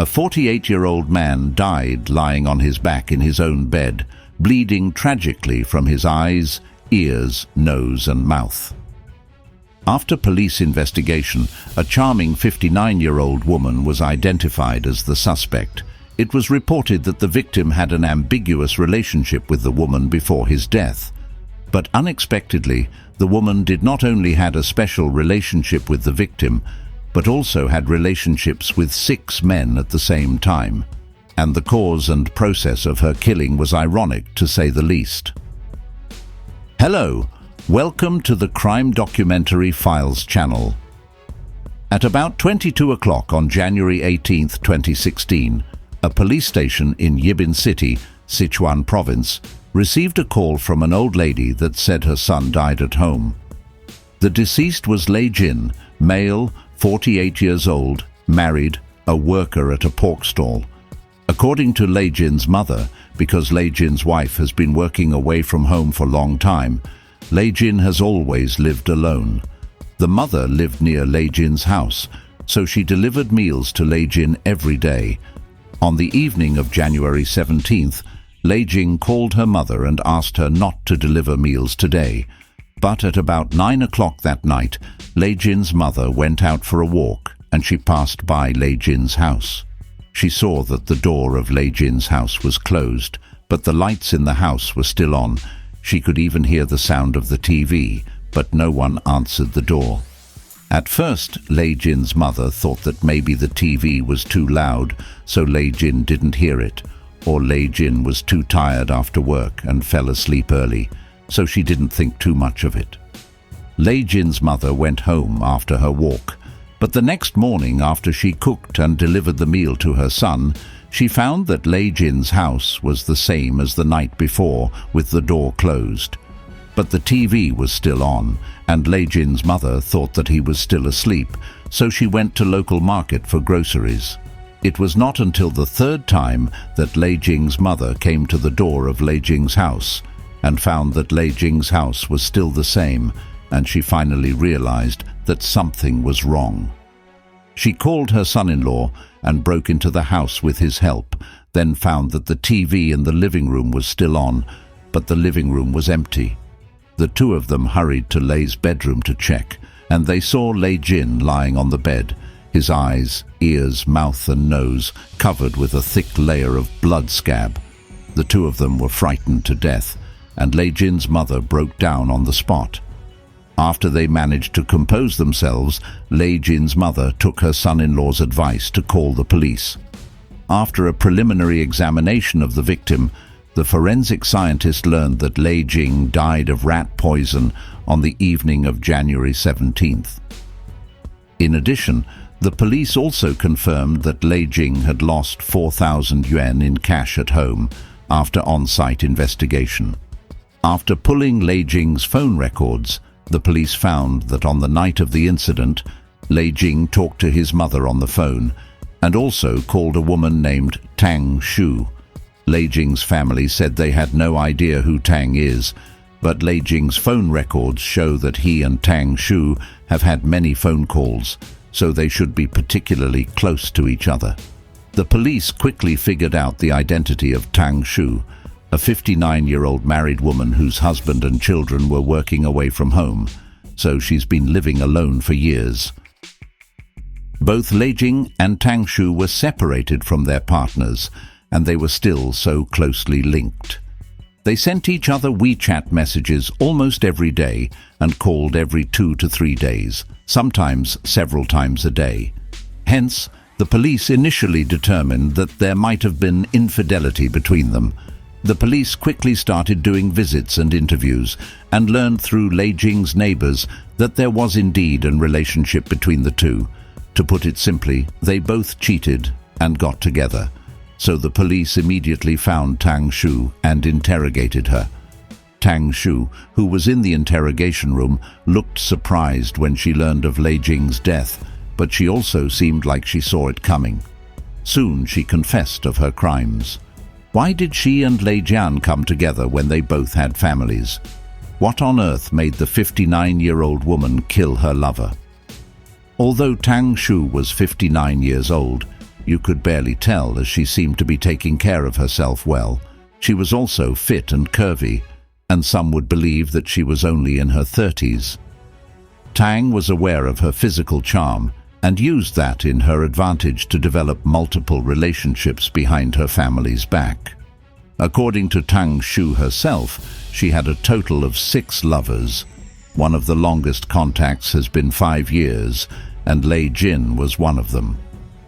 A 48-year-old man died lying on his back in his own bed, bleeding tragically from his eyes, ears, nose and mouth. After police investigation, a charming 59-year-old woman was identified as the suspect. It was reported that the victim had an ambiguous relationship with the woman before his death. But unexpectedly, the woman did not only had a special relationship with the victim, but also had relationships with 6 men at the same time. And the cause and process of her killing was ironic, to say the least. Hello, welcome to the Crime Documentary Files channel. At about 22 o'clock on January 18, 2016, a police station in Yibin City, Sichuan Province, received a call from an old lady that said her son died at home. The deceased was Lei Jin, male, 48 years old, married, a worker at a pork stall. According to Lei Jin's mother, because Lei Jin's wife has been working away from home for a long time, Lei Jin has always lived alone. The mother lived near Lei Jin's house, so she delivered meals to Lei Jin every day. On the evening of January 17th, Lei Jin called her mother and asked her not to deliver meals today. But at about 9 o'clock that night, Lei Jin's mother went out for a walk and she passed by Lei Jin's house. She saw that the door of Lei Jin's house was closed, but the lights in the house were still on. She could even hear the sound of the TV, but no one answered the door. At first, Lei Jin's mother thought that maybe the TV was too loud, so Lei Jin didn't hear it, or Lei Jin was too tired after work and fell asleep early, so she didn't think too much of it. Lei Jin's mother went home after her walk, but the next morning after she cooked and delivered the meal to her son, she found that Lei Jin's house was the same as the night before, with the door closed. But the TV was still on, and Lei Jin's mother thought that he was still asleep, so she went to local market for groceries. It was not until the 3rd time that Lei Jin's mother came to the door of Lei Jin's house and found that Lei Jin's house was still the same, and she finally realized that something was wrong. She called her son-in-law and broke into the house with his help, then found that the TV in the living room was still on, but the living room was empty. The two of them hurried to Lei's bedroom to check, and they saw Lei Jin lying on the bed, his eyes, ears, mouth and nose covered with a thick layer of blood scab. The two of them were frightened to death, and Lei Jin's mother broke down on the spot. After they managed to compose themselves, Lei Jin's mother took her son-in-law's advice to call the police. After a preliminary examination of the victim, the forensic scientist learned that Lei Jin died of rat poison on the evening of January 17th. In addition, the police also confirmed that Lei Jin had lost 4,000 yuan in cash at home after on-site investigation. After pulling Lei Jin's phone records, the police found that on the night of the incident, Lei Jin talked to his mother on the phone and also called a woman named Tang Shu. Lei Jin's family said they had no idea who Tang is, but Lei Jin's phone records show that he and Tang Shu have had many phone calls, so they should be particularly close to each other. The police quickly figured out the identity of Tang Shu, a 59-year-old married woman whose husband and children were working away from home, so she's been living alone for years. Both Lei Jin and Tang Shu were separated from their partners, and they were still so closely linked. They sent each other WeChat messages almost every day and called every 2 to 3 days, sometimes several times a day. Hence, the police initially determined that there might have been infidelity between them. The police quickly started doing visits and interviews and learned through Lei Jin's neighbors that there was indeed a relationship between the two. To put it simply, they both cheated and got together. So the police immediately found Tang Shu and interrogated her. Tang Shu, who was in the interrogation room, looked surprised when she learned of Lei Jin's death, but she also seemed like she saw it coming. Soon she confessed of her crimes. Why did she and Lei Jian come together when they both had families? What on earth made the 59-year-old woman kill her lover? Although Tang Shu was 59 years old, You could barely tell, as she seemed to be taking care of herself well. She was also fit and curvy, and some would believe that she was only in her 30s. Tang was aware of her physical charm and used that in her advantage to develop multiple relationships behind her family's back. According to Tang Shu herself, she had a total of 6 lovers. One of the longest contacts has been 5 years, and Lei Jin was one of them.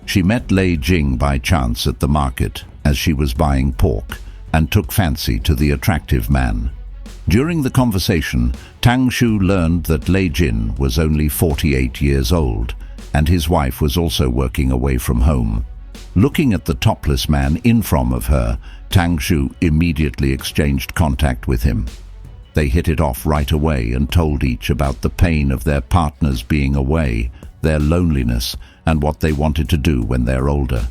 She met Lei Jing by chance at the market as she was buying pork and took fancy to the attractive man. During the conversation, Tang Shu learned that Lei Jin was only 48 years old, and his wife was also working away from home. Looking at the topless man in front of her, Tang Shu immediately exchanged contact with him. They hit it off right away and told each about the pain of their partners being away, their loneliness, and what they wanted to do when they're older.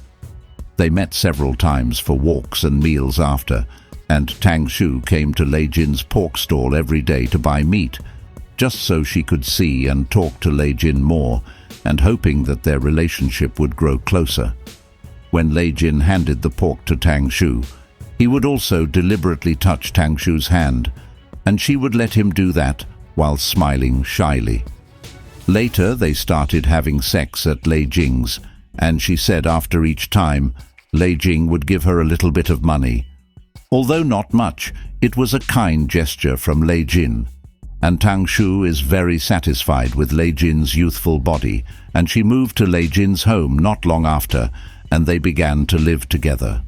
They met several times for walks and meals after, and Tang Shu came to Lei Jin's pork stall every day to buy meat, just so she could see and talk to Lei Jin more, and hoping that their relationship would grow closer. When Lei Jin handed the pork to Tang Shu, he would also deliberately touch Tang Shu's hand, and she would let him do that while smiling shyly. Later, they started having sex at Lei Jing's, and she said after each time, Lei Jing would give her a little bit of money. Although not much, it was a kind gesture from Lei Jin, and Tang Shu is very satisfied with Lei Jin's youthful body, and she moved to Lei Jin's home not long after, and they began to live together.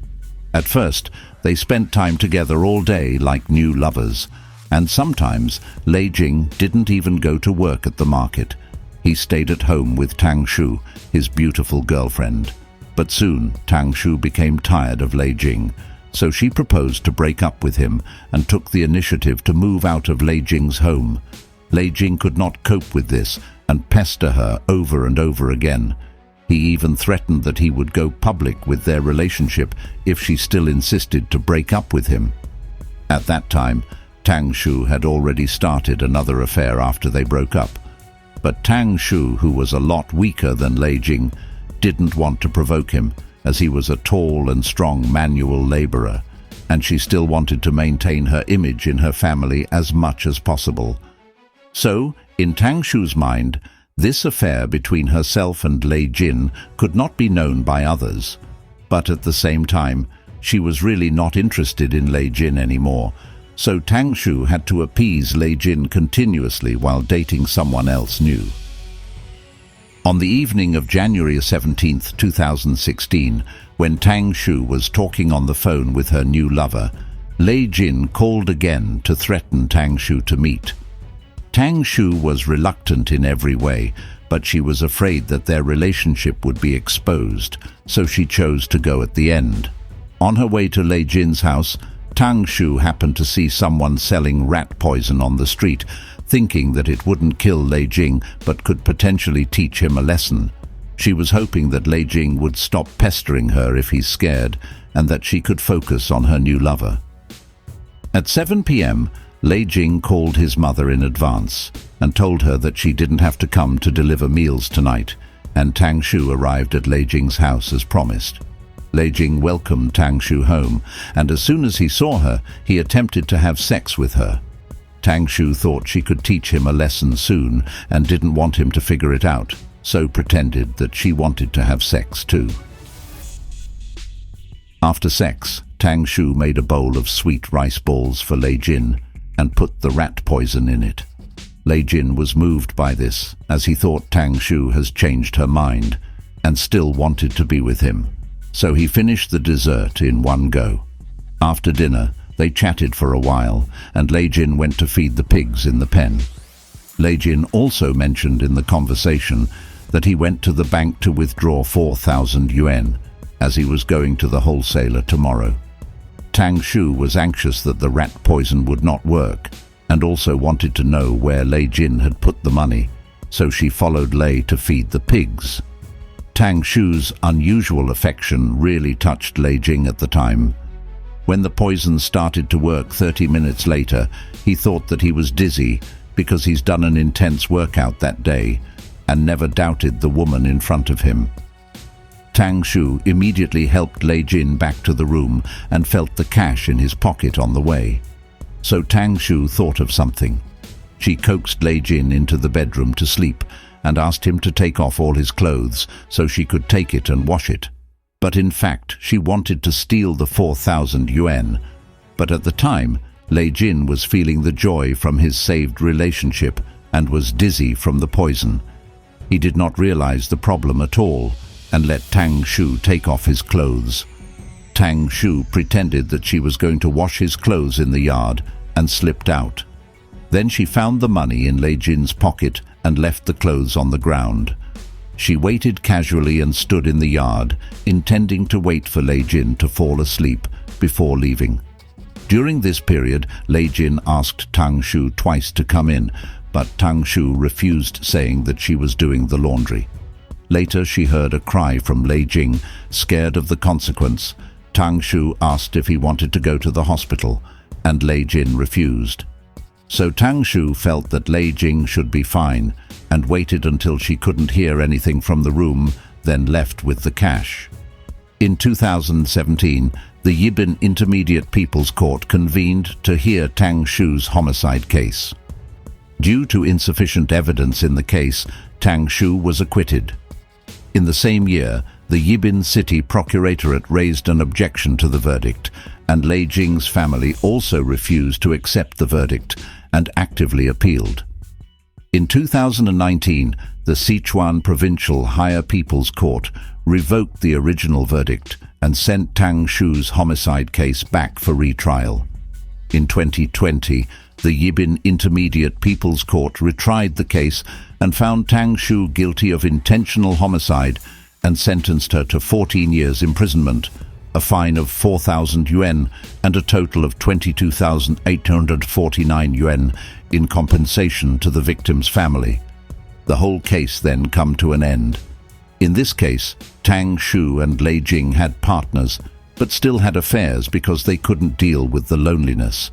At first, they spent time together all day like new lovers, and sometimes Lei Jing didn't even go to work at the market. He stayed at home with Tang Shu, his beautiful girlfriend. But soon, Tang Shu became tired of Lei Jing, so she proposed to break up with him and took the initiative to move out of Lei Jing's home. Lei Jing could not cope with this and pester her over and over again. He even threatened that he would go public with their relationship if she still insisted to break up with him. At that time, Tang Shu had already started another affair after they broke up. But Tang Shu, who was a lot weaker than Lei Jing, didn't want to provoke him, as he was a tall and strong manual laborer, and she still wanted to maintain her image in her family as much as possible. So, in Tang Shu's mind, this affair between herself and Lei Jin could not be known by others. But at the same time, she was really not interested in Lei Jin anymore, so Tang Shu had to appease Lei Jin continuously while dating someone else new. On the evening of January 17, 2016, when Tang Shu was talking on the phone with her new lover, Lei Jin called again to threaten Tang Shu to meet. Tang Shu was reluctant in every way, but she was afraid that their relationship would be exposed, so she chose to go at the end. On her way to Lei Jin's house, Tang Shu happened to see someone selling rat poison on the street, thinking that it wouldn't kill Lei Jing but could potentially teach him a lesson. She was hoping that Lei Jing would stop pestering her if he's scared, and that she could focus on her new lover. At 7 p.m., Lei Jing called his mother in advance and told her that she didn't have to come to deliver meals tonight, and Tang Shu arrived at Lei Jing's house as promised. Lei Jing welcomed Tang Shu home, and as soon as he saw her, he attempted to have sex with her. Tang Shu thought she could teach him a lesson soon and didn't want him to figure it out, so pretended that she wanted to have sex too. After sex, Tang Shu made a bowl of sweet rice balls for Lei Jin and put the rat poison in it. Lei Jin was moved by this, as he thought Tang Shu has changed her mind and still wanted to be with him, so he finished the dessert in one go. After dinner, they chatted for a while, and Lei Jin went to feed the pigs in the pen. Lei Jin also mentioned in the conversation that he went to the bank to withdraw 4,000 yuan, as he was going to the wholesaler tomorrow. Tang Shu was anxious that the rat poison would not work, and also wanted to know where Lei Jin had put the money, so she followed Lei to feed the pigs. Tang Shu's unusual affection really touched Lei Jing at the time. When the poison started to work 30 minutes later, he thought that he was dizzy because he's done an intense workout that day and never doubted the woman in front of him. Tang Shu immediately helped Lei Jin back to the room and felt the cash in his pocket on the way. So Tang Shu thought of something. She coaxed Lei Jin into the bedroom to sleep and asked him to take off all his clothes so she could take it and wash it. But in fact, she wanted to steal the 4,000 yuan. But at the time, Lei Jin was feeling the joy from his saved relationship and was dizzy from the poison. He did not realize the problem at all and let Tang Shu take off his clothes. Tang Shu pretended that she was going to wash his clothes in the yard and slipped out. Then she found the money in Lei Jin's pocket and left the clothes on the ground. She waited casually and stood in the yard, intending to wait for Lei Jin to fall asleep before leaving. During this period, Lei Jin asked Tang Shu twice to come in, but Tang Shu refused, saying that she was doing the laundry. Later, she heard a cry from Lei Jin. Scared of the consequence, Tang Shu asked if he wanted to go to the hospital, and Lei Jin refused. So Tang Shu felt that Lei Jin should be fine and waited until she couldn't hear anything from the room, then left with the cash. In 2017, the Yibin Intermediate People's Court convened to hear Tang Shu's homicide case. Due to insufficient evidence in the case, Tang Shu was acquitted. In the same year, the Yibin City Procuratorate raised an objection to the verdict, and Lei Jin's family also refused to accept the verdict and actively appealed. In 2019, the Sichuan Provincial Higher People's Court revoked the original verdict and sent Tang Shu's homicide case back for retrial. In 2020, the Yibin Intermediate People's Court retried the case and found Tang Shu guilty of intentional homicide and sentenced her to 14 years imprisonment, a fine of 4,000 yuan and a total of 22,849 yuan in compensation to the victim's family. The whole case then come to an end. In this case, Tang Shu and Lei Jin had partners, but still had affairs because they couldn't deal with the loneliness.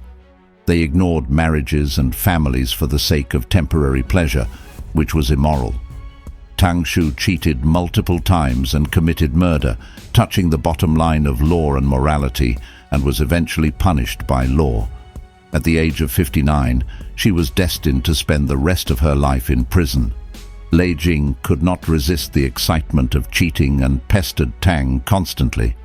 They ignored marriages and families for the sake of temporary pleasure, which was immoral. Tang Shu cheated multiple times and committed murder, touching the bottom line of law and morality, and was eventually punished by law. At the age of 59, she was destined to spend the rest of her life in prison. Lei Jin could not resist the excitement of cheating and pestered Tang constantly.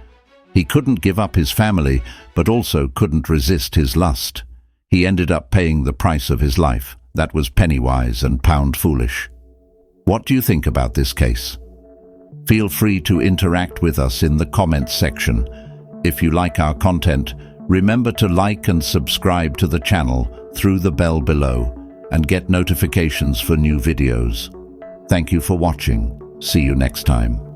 He couldn't give up his family, but also couldn't resist his lust. He ended up paying the price of his life. That was penny-wise and pound-foolish. What do you think about this case? Feel free to interact with us in the comments section. If you like our content, remember to like and subscribe to the channel through the bell below and get notifications for new videos. Thank you for watching. See you next time.